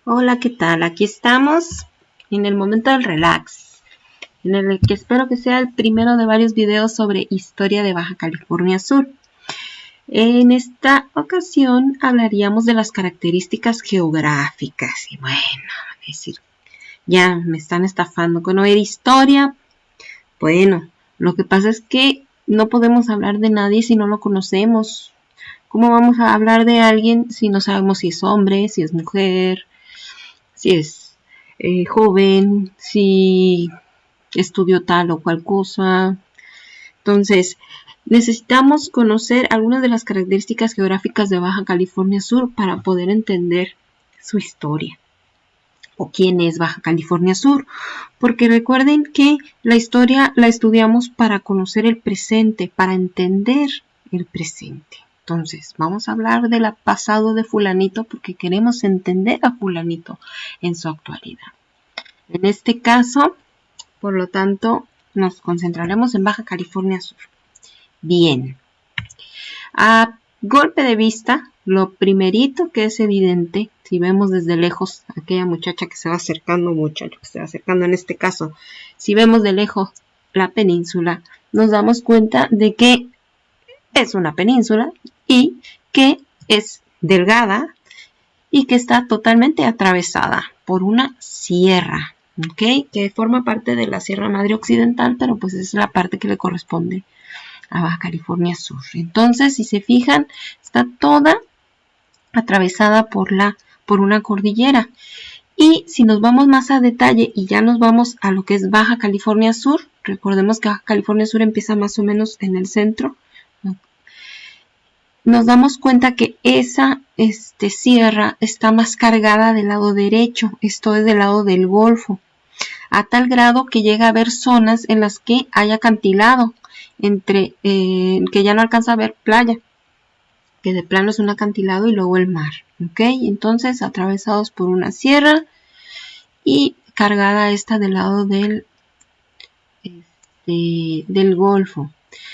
Hola, ¿qué tal? Aquí estamos en el momento del relax, en el que espero que sea el primero de varios videos sobre historia de Baja California Sur. En esta ocasión hablaríamos de las características geográficas. Y bueno, es decir, ya me están estafando con oír historia. Bueno, lo que pasa es que no podemos hablar de nadie si no lo conocemos. ¿Cómo vamos a hablar de alguien si no sabemos si es hombre, si es mujer, si es joven, si estudió tal o cual cosa? Entonces, necesitamos conocer algunas de las características geográficas de Baja California Sur para poder entender su historia o quién es Baja California Sur, porque recuerden que la historia la estudiamos para conocer el presente, para entender el presente. Entonces, vamos a hablar del pasado de fulanito porque queremos entender a fulanito en su actualidad. En este caso, por lo tanto, nos concentraremos en Baja California Sur. Bien, a golpe de vista, lo primerito que es evidente, si vemos desde lejos aquella muchacha que se va acercando, en este caso, si vemos de lejos la península, nos damos cuenta de que es una península y que es delgada y que está totalmente atravesada por una sierra, ¿ok? Que forma parte de la Sierra Madre Occidental, pero pues es la parte que le corresponde a Baja California Sur. Entonces, si se fijan, está toda atravesada por una cordillera. Y si nos vamos más a detalle y ya nos vamos a lo que es Baja California Sur, recordemos que Baja California Sur empieza más o menos en el centro, ¿no? Nos damos cuenta que esa sierra está más cargada del lado derecho, esto es del lado del Golfo, a tal grado que llega a haber zonas en las que hay acantilado, que ya no alcanza a ver playa, que de plano es un acantilado y luego el mar, ¿ok? Entonces atravesados por una sierra y cargada esta del lado del Golfo.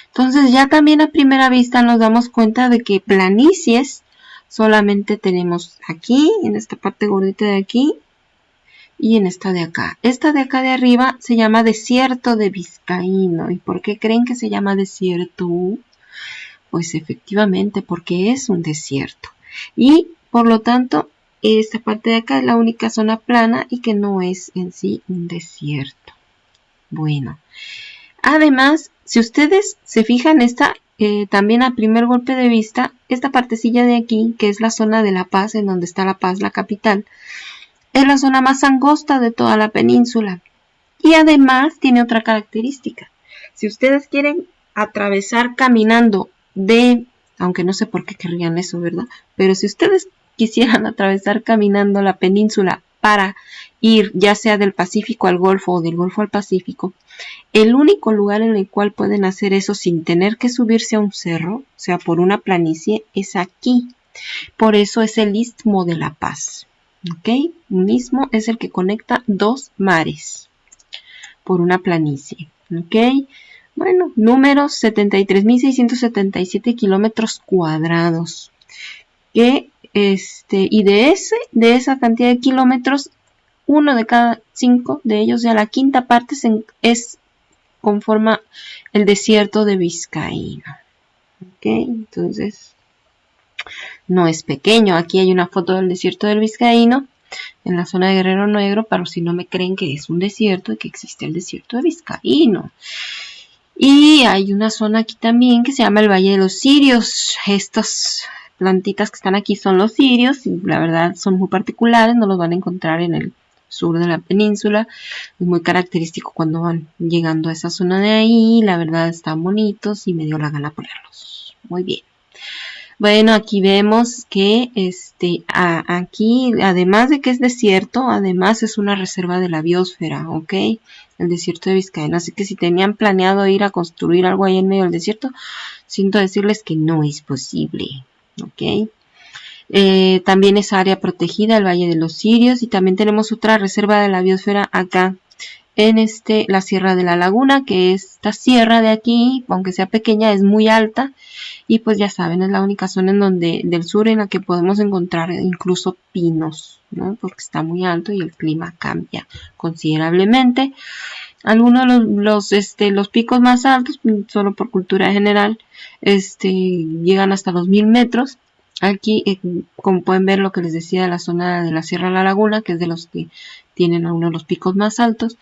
Entonces ya también a primera vista nos damos cuenta de que planicies solamente tenemos aquí, en esta parte gordita de aquí, y en esta de acá. Esta de acá de arriba se llama desierto de Vizcaíno. ¿Y por qué creen que se llama desierto? Pues efectivamente porque es un desierto. Y por lo tanto, esta parte de acá es la única zona plana y que no es en sí un desierto. Bueno, además, si ustedes se fijan, también a primer golpe de vista, esta partecilla de aquí, que es la zona de La Paz, en donde está La Paz, la capital, es la zona más angosta de toda la península. Y además tiene otra característica. Si ustedes quieren atravesar caminando aunque no sé por qué querrían eso, ¿verdad? Pero si ustedes quisieran atravesar caminando la península para ir ya sea del Pacífico al Golfo o del Golfo al Pacífico, el único lugar en el cual pueden hacer eso sin tener que subirse a un cerro, o sea, por una planicie, es aquí. Por eso es el Istmo de La Paz. ¿Ok? Un istmo es el que conecta dos mares por una planicie. ¿Ok? Bueno, números 73.677 kilómetros cuadrados. Y de esa cantidad de kilómetros, uno de cada 5 de ellos, ya la quinta parte conforma el desierto de Vizcaíno. ¿Ok? Entonces, no es pequeño. Aquí hay una foto del desierto del Vizcaíno en la zona de Guerrero Negro, para si no me creen que es un desierto y que existe el desierto de Vizcaíno. Y hay una zona aquí también que se llama el Valle de los Cirios. Estas plantitas que están aquí son los cirios y la verdad son muy particulares, no los van a encontrar en el sur de la península. Es muy característico cuando van llegando a esa zona de ahí, la verdad están bonitos y me dio la gana ponerlos. Muy bien. Bueno, aquí vemos que aquí, además de que es desierto, además es una reserva de la biosfera, ¿ok? El desierto de Vizcaíno. Así que si tenían planeado ir a construir algo ahí en medio del desierto, siento decirles que no es posible, ¿ok? También es área protegida el Valle de los Cirios y también tenemos otra reserva de la biosfera acá en la Sierra de la Laguna, que esta sierra de aquí, aunque sea pequeña, es muy alta y pues ya saben, es la única zona en donde del sur en la que podemos encontrar incluso pinos, ¿no? Porque está muy alto y el clima cambia considerablemente. Algunos de los picos más altos, solo por cultura general, llegan hasta los 1000 metros. Aquí, como pueden ver, lo que les decía de la zona de la Sierra de la Laguna, que es de los que tienen uno de los picos más altos.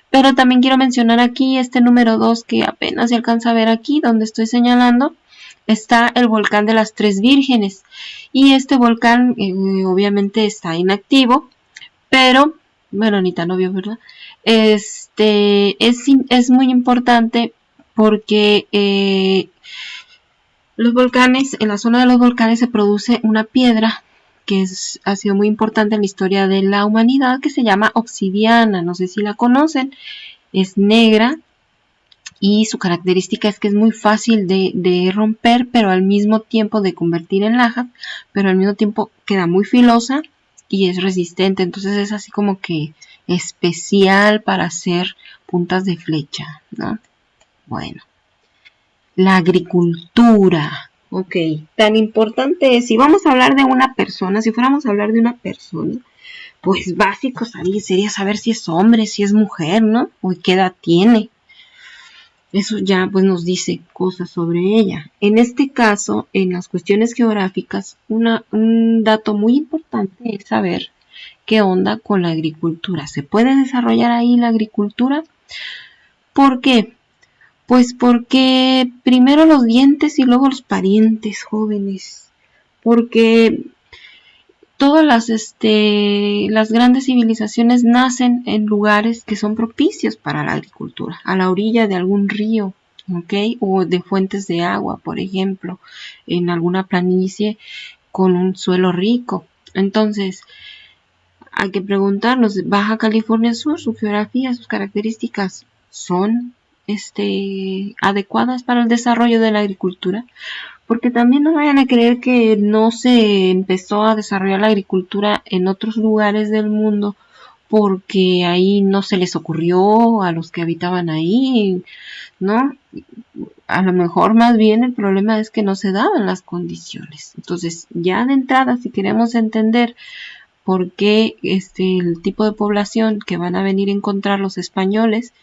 Pero también quiero mencionar aquí este número 2 que apenas se alcanza a ver aquí, donde estoy señalando, está el volcán de las Tres Vírgenes. Y este volcán obviamente está inactivo, pero, bueno, ni tan obvio, ¿verdad? Es muy importante porque los volcanes, en la zona de los volcanes se produce una piedra que ha sido muy importante en la historia de la humanidad, que se llama obsidiana. No sé si la conocen, es negra y su característica es que es muy fácil de romper, pero al mismo tiempo de convertir en lajas, pero al mismo tiempo queda muy filosa y es resistente. Entonces es así como que especial para hacer puntas de flecha, ¿no? Bueno, la agricultura. Ok, tan importante es, si vamos a hablar de una persona, si fuéramos a hablar de una persona, pues básico sería saber si es hombre, si es mujer, ¿no? O qué edad tiene. Eso ya pues nos dice cosas sobre ella. En este caso, en las cuestiones geográficas, un dato muy importante es saber qué onda con la agricultura. ¿Se puede desarrollar ahí la agricultura? ¿Por qué? Pues porque primero los dientes y luego los parientes jóvenes. Porque todas las grandes civilizaciones nacen en lugares que son propicios para la agricultura, a la orilla de algún río, ¿ok? O de fuentes de agua, por ejemplo, en alguna planicie con un suelo rico. Entonces, hay que preguntarnos, Baja California Sur, su geografía, sus características, ¿son adecuadas para el desarrollo de la agricultura? Porque también no vayan a creer que no se empezó a desarrollar la agricultura en otros lugares del mundo porque ahí no se les ocurrió a los que habitaban ahí, ¿no? A lo mejor más bien el problema es que no se daban las condiciones. Entonces, ya de entrada, si queremos entender por qué el tipo de población que van a venir a encontrar los españoles,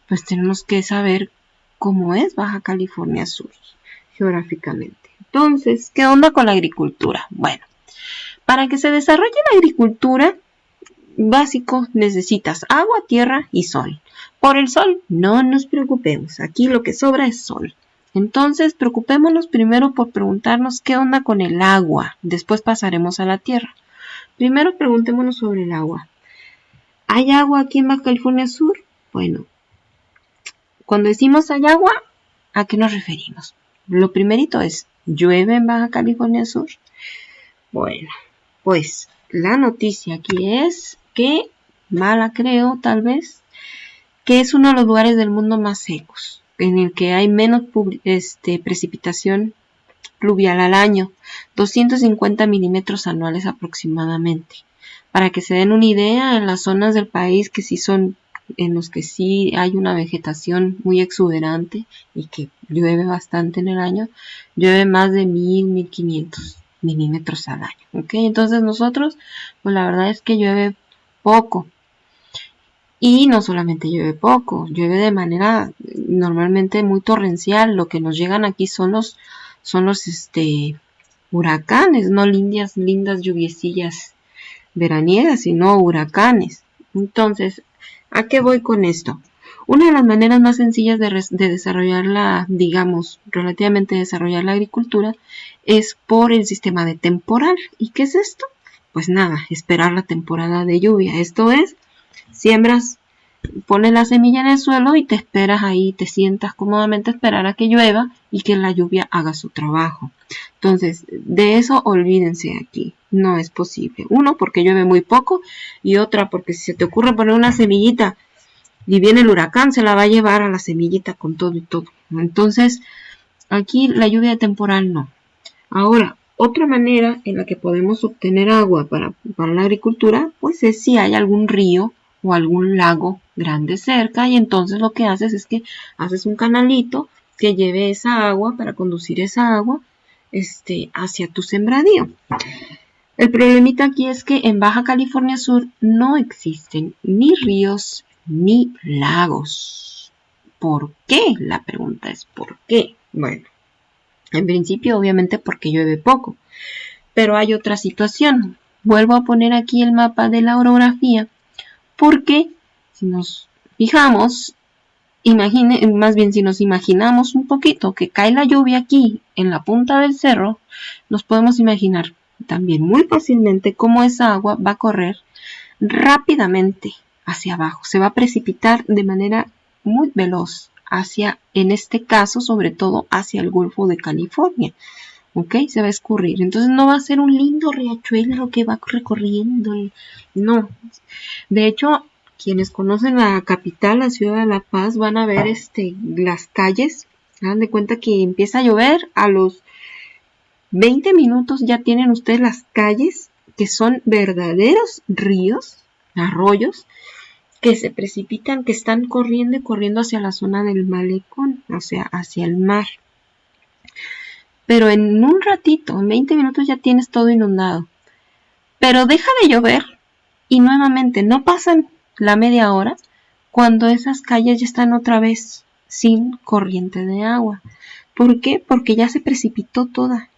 pues tenemos que saber cómo es Baja California Sur geográficamente. Entonces, ¿qué onda con la agricultura? Bueno, para que se desarrolle la agricultura, básico, necesitas agua, tierra y sol. Por el sol, no nos preocupemos, aquí lo que sobra es sol. Entonces, preocupémonos primero por preguntarnos qué onda con el agua, después pasaremos a la tierra. Primero preguntémonos sobre el agua. ¿Hay agua aquí en Baja California Sur? Bueno, cuando decimos hay agua, ¿a qué nos referimos? Lo primerito es, ¿llueve en Baja California Sur? Bueno, pues la noticia aquí es que, mala creo tal vez, que es uno de los lugares del mundo más secos, en el que hay menos precipitación pluvial al año, 250 milímetros anuales aproximadamente. Para que se den una idea, en las zonas del país que sí son, en los que sí hay una vegetación muy exuberante y que llueve bastante en el año, llueve más de 1500 milímetros al año, ¿ok? Entonces nosotros, pues la verdad es que llueve poco. Y no solamente llueve poco, llueve de manera normalmente muy torrencial. Lo que nos llegan aquí son los huracanes, no lindas lluviecillas veraniegas, sino huracanes. Entonces, ¿a qué voy con esto? Una de las maneras más sencillas de desarrollar digamos, relativamente desarrollar la agricultura es por el sistema de temporal. ¿Y qué es esto? Pues nada, esperar la temporada de lluvia. Esto es, siembras, pones la semilla en el suelo y te esperas ahí, te sientas cómodamente a esperar a que llueva y que la lluvia haga su trabajo. Entonces, de eso olvídense aquí, no es posible. Uno, porque llueve muy poco, y otra, porque si se te ocurre poner una semillita y viene el huracán, se la va a llevar a la semillita con todo y todo. Entonces, aquí la lluvia temporal no. Ahora, otra manera en la que podemos obtener agua para la agricultura, pues es si hay algún río o algún lago grande cerca, y entonces lo que haces es que haces un canalito que lleve esa agua para conducir esa agua hacia tu sembradío. El problemita aquí es que en Baja California Sur no existen ni ríos ni lagos. ¿Por qué? La pregunta es ¿por qué? Bueno, en principio obviamente porque llueve poco, pero hay otra situación. Vuelvo a poner aquí el mapa de la orografía porque si nos fijamos, más bien si nos imaginamos un poquito que cae la lluvia aquí en la punta del cerro, nos podemos imaginar también muy fácilmente cómo esa agua va a correr rápidamente hacia abajo, se va a precipitar de manera muy veloz hacia, en este caso, sobre todo hacia el Golfo de California. ¿Ok? Se va a escurrir. Entonces no va a ser un lindo riachuelo que va recorriendo. No. De hecho, quienes conocen la capital, la ciudad de La Paz, van a ver las calles. Hagan de cuenta que empieza a llover, a los 20 minutos ya tienen ustedes las calles que son verdaderos ríos, arroyos, que se precipitan, que están corriendo y corriendo hacia la zona del malecón, o sea, hacia el mar. Pero en un ratito, en 20 minutos ya tienes todo inundado. Pero deja de llover y nuevamente no pasan la media hora cuando esas calles ya están otra vez sin corriente de agua. ¿Por qué? Porque ya se precipitó toda.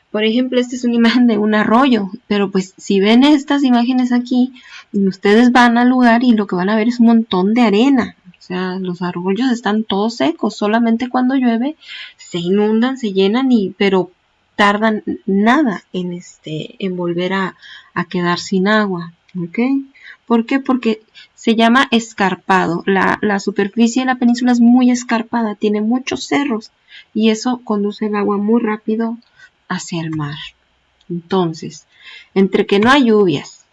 Por ejemplo, esta es una imagen de un arroyo, pero pues si ven estas imágenes aquí, ustedes van al lugar y lo que van a ver es un montón de arena. O sea, los arroyos están todos secos, solamente cuando llueve se inundan, se llenan, pero tardan nada en volver a quedar sin agua. ¿Ok? ¿Por qué? Porque se llama escarpado. La superficie de la península es muy escarpada, tiene muchos cerros y eso conduce el agua muy rápido hacia el mar. Entonces, entre que no hay lluvias,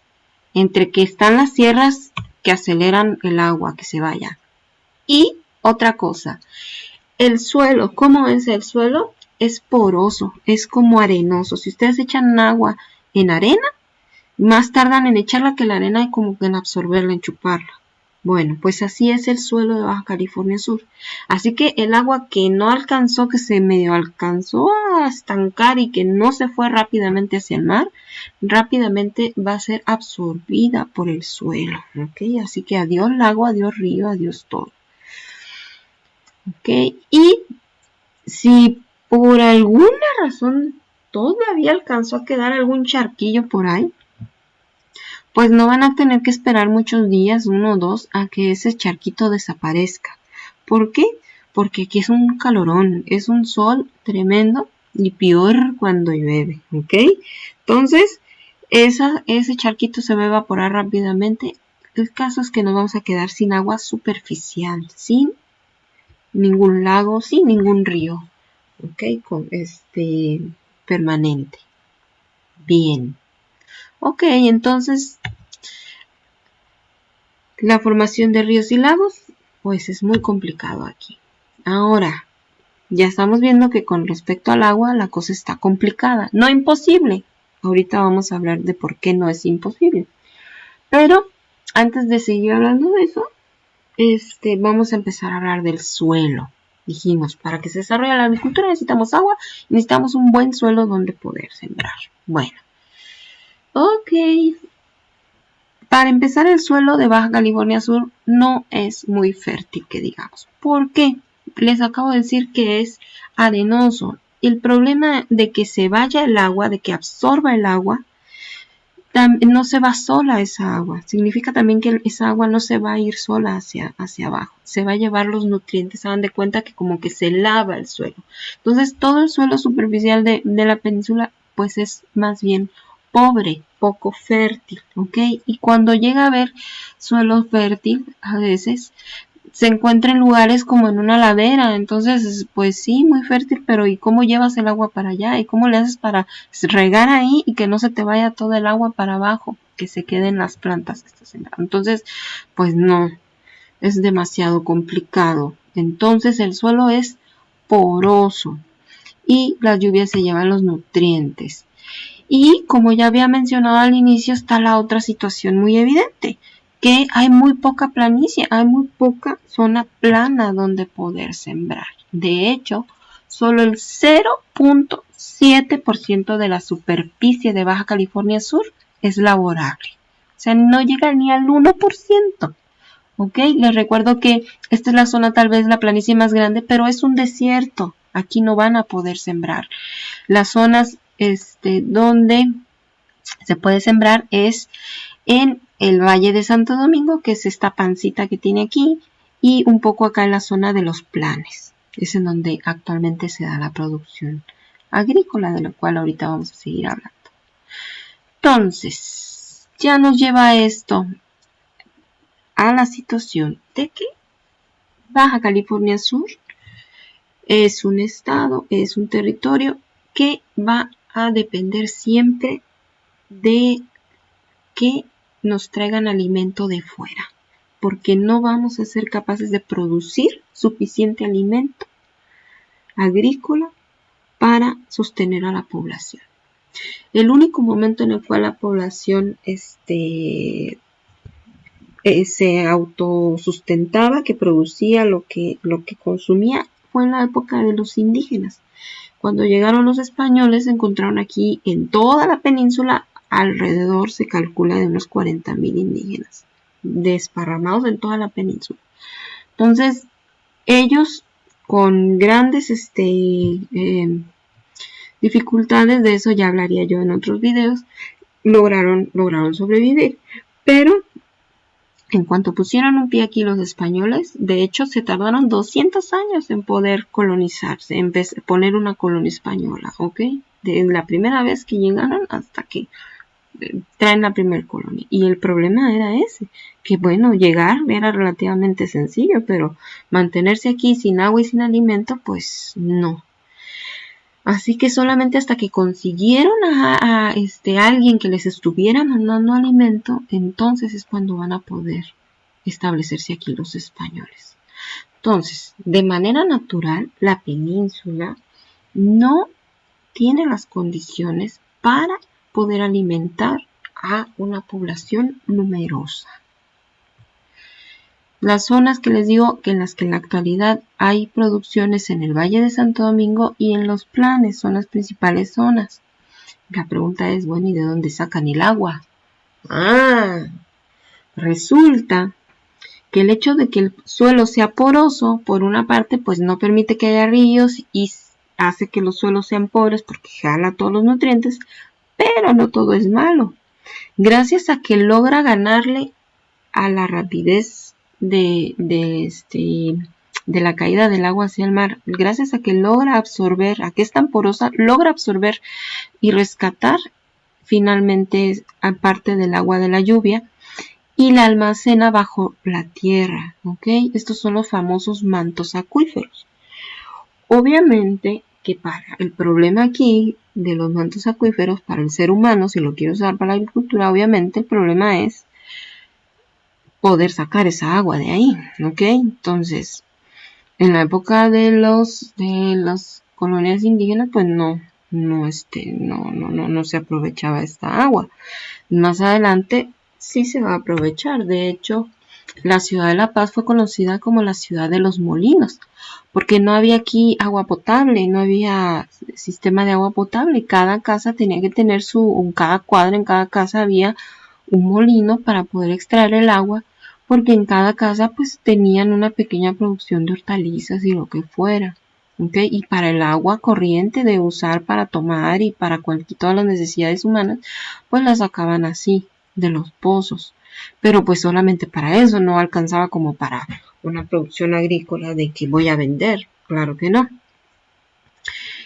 entre que están las sierras que aceleran el agua que se vaya, y otra cosa, el suelo, ¿cómo es el suelo? Es poroso, es como arenoso. Si ustedes echan agua en arena, más tardan en echarla que la arena y como que en absorberla, en chuparla. Bueno, pues así es el suelo de Baja California Sur. Así que el agua que no alcanzó, que se medio alcanzó a estancar y que no se fue rápidamente hacia el mar, rápidamente va a ser absorbida por el suelo. ¿Ok? Así que adiós lago, adiós río, adiós todo. ¿Ok? Y si por alguna razón todavía alcanzó a quedar algún charquillo por ahí, pues no van a tener que esperar muchos días, 1 o 2, a que ese charquito desaparezca. ¿Por qué? Porque aquí es un calorón, es un sol tremendo y peor cuando llueve, ¿ok? Entonces, ese charquito se va a evaporar rápidamente. El caso es que nos vamos a quedar sin agua superficial, sin ningún lago, sin ningún río, ¿ok? Con permanente. Bien. Ok, entonces la formación de ríos y lagos, pues es muy complicado aquí. Ahora, ya estamos viendo que con respecto al agua la cosa está complicada, no imposible. Ahorita vamos a hablar de por qué no es imposible. Pero antes de seguir hablando de eso, vamos a empezar a hablar del suelo. Dijimos, para que se desarrolle la agricultura necesitamos agua, necesitamos un buen suelo donde poder sembrar. Bueno, ok. Para empezar, el suelo de Baja California Sur no es muy fértil, que digamos. ¿Por qué? Les acabo de decir que es arenoso. El problema de que se vaya el agua, de que absorba el agua, no se va sola esa agua. Significa también que esa agua no se va a ir sola hacia abajo. Se va a llevar los nutrientes. Se dan de cuenta que como que se lava el suelo. Entonces, todo el suelo superficial de la península, pues es más bien pobre, poco fértil, ¿ok? Y cuando llega a haber suelo fértil, a veces se encuentra en lugares como en una ladera, entonces pues sí, muy fértil, pero ¿y cómo llevas el agua para allá? ¿Y cómo le haces para regar ahí y que no se te vaya todo el agua para abajo, que se queden las plantas que estás sembrando? Entonces, pues no, es demasiado complicado. Entonces el suelo es poroso y las lluvias se llevan los nutrientes. Y como ya había mencionado al inicio, está la otra situación muy evidente, que hay muy poca planicie, hay muy poca zona plana donde poder sembrar. De hecho, solo el 0.7% de la superficie de Baja California Sur es laborable. O sea, no llega ni al 1%. ¿Ok? Les recuerdo que esta es la zona, tal vez la planicie más grande, pero es un desierto. Aquí no van a poder sembrar. Las zonas donde se puede sembrar es en el Valle de Santo Domingo, que es esta pancita que tiene aquí, y un poco acá en la zona de los Planes. Es en donde actualmente se da la producción agrícola, de la cual ahorita vamos a seguir hablando. Entonces, ya nos lleva esto a la situación de que Baja California Sur es un estado, es un territorio que va a depender siempre de que nos traigan alimento de fuera, porque no vamos a ser capaces de producir suficiente alimento agrícola para sostener a la población. El único momento en el cual la población se autosustentaba, que producía lo que consumía, fue en la época de los indígenas. Cuando llegaron los españoles, se encontraron aquí en toda la península, alrededor se calcula de unos 40,000 indígenas, desparramados en toda la península. Entonces, ellos con grandes dificultades, de eso ya hablaría yo en otros videos, lograron sobrevivir. Pero en cuanto pusieron un pie aquí los españoles, de hecho se tardaron 200 años en poder colonizarse, en vez de poner una colonia española, ¿ok? De la primera vez que llegaron hasta que traen la primera colonia. Y el problema era ese, que bueno, llegar era relativamente sencillo, pero mantenerse aquí sin agua y sin alimento, pues no. Así que solamente hasta que consiguieron a alguien que les estuviera mandando alimento, entonces es cuando van a poder establecerse aquí los españoles. Entonces, de manera natural, la península no tiene las condiciones para poder alimentar a una población numerosa. Las zonas que les digo que en las que en la actualidad hay producciones en el Valle de Santo Domingo y en los Planes son las principales zonas. La pregunta es, bueno, ¿y de dónde sacan el agua? Resulta que el hecho de que el suelo sea poroso, por una parte, pues no permite que haya ríos y hace que los suelos sean pobres porque jala todos los nutrientes, pero no todo es malo. Gracias a que logra ganarle a la rapidez de la caída del agua hacia el mar, gracias a que logra absorber, a que es tan porosa, logra absorber y rescatar finalmente a parte del agua de la lluvia y la almacena bajo la tierra, ¿ok? Estos son los famosos mantos acuíferos. Obviamente que para el problema aquí de los mantos acuíferos, para el ser humano, si lo quiere usar para la agricultura, obviamente el problema es poder sacar esa agua de ahí, ¿ok? Entonces, en la época de las colonias indígenas, pues no se aprovechaba esta agua. Más adelante sí se va a aprovechar. De hecho, la ciudad de La Paz fue conocida como la ciudad de los molinos, porque no había aquí agua potable, no había sistema de agua potable. Cada casa tenía que tener cada cuadra, en cada casa había un molino para poder extraer el agua, porque en cada casa pues tenían una pequeña producción de hortalizas y lo que fuera, ¿okay? Y para el agua corriente de usar para tomar y para todas las necesidades humanas, pues la sacaban así, de los pozos, pero pues solamente para eso, no alcanzaba como para una producción agrícola de que voy a vender, claro que no.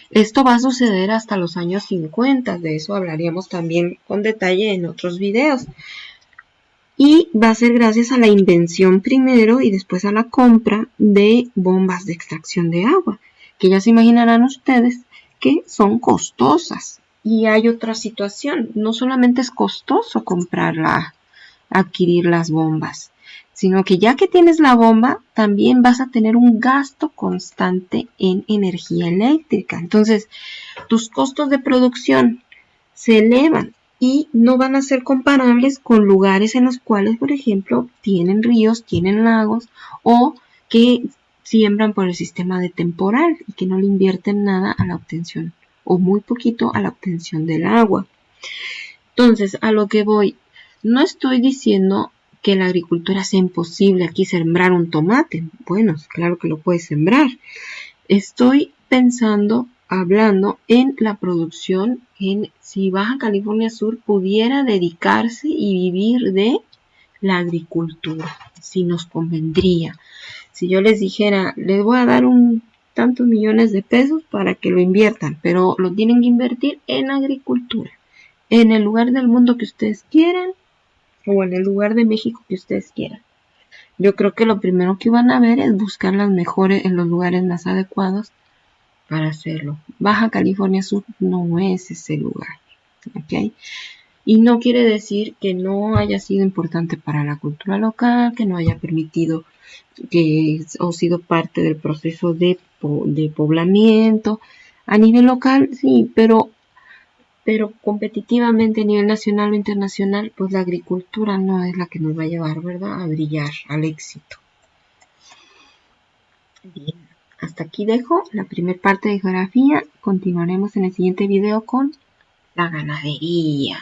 Esto va a suceder hasta los años 50, de eso hablaríamos también con detalle en otros videos. Y va a ser gracias a la invención primero y después a la compra de bombas de extracción de agua, que ya se imaginarán ustedes que son costosas. Y hay otra situación, no solamente es costoso adquirir las bombas, sino que ya que tienes la bomba, también vas a tener un gasto constante en energía eléctrica. Entonces, tus costos de producción se elevan y no van a ser comparables con lugares en los cuales, por ejemplo, tienen ríos, tienen lagos o que siembran por el sistema de temporal y que no le invierten nada a la obtención o muy poquito a la obtención del agua. Entonces, a lo que voy, no estoy diciendo que la agricultura sea imposible aquí sembrar un tomate. Bueno, claro que lo puedes sembrar. Estoy pensando, hablando en la producción, en si Baja California Sur pudiera dedicarse y vivir de la agricultura, si nos convendría. Si yo les dijera, les voy a dar tantos millones de pesos para que lo inviertan, pero lo tienen que invertir en agricultura, en el lugar del mundo que ustedes quieran o en el lugar de México que ustedes quieran. Yo creo que lo primero que van a ver es buscar las mejores en los lugares más adecuados para hacerlo. Baja California Sur no es ese lugar, ¿ok? Y no quiere decir que no haya sido importante para la cultura local, que no haya permitido que o sido parte del proceso de poblamiento. A nivel local, sí, pero competitivamente a nivel nacional o internacional, pues la agricultura no es la que nos va a llevar, ¿verdad?, a brillar, al éxito. Bien, hasta aquí dejo la primera parte de geografía. Continuaremos en el siguiente video con la ganadería.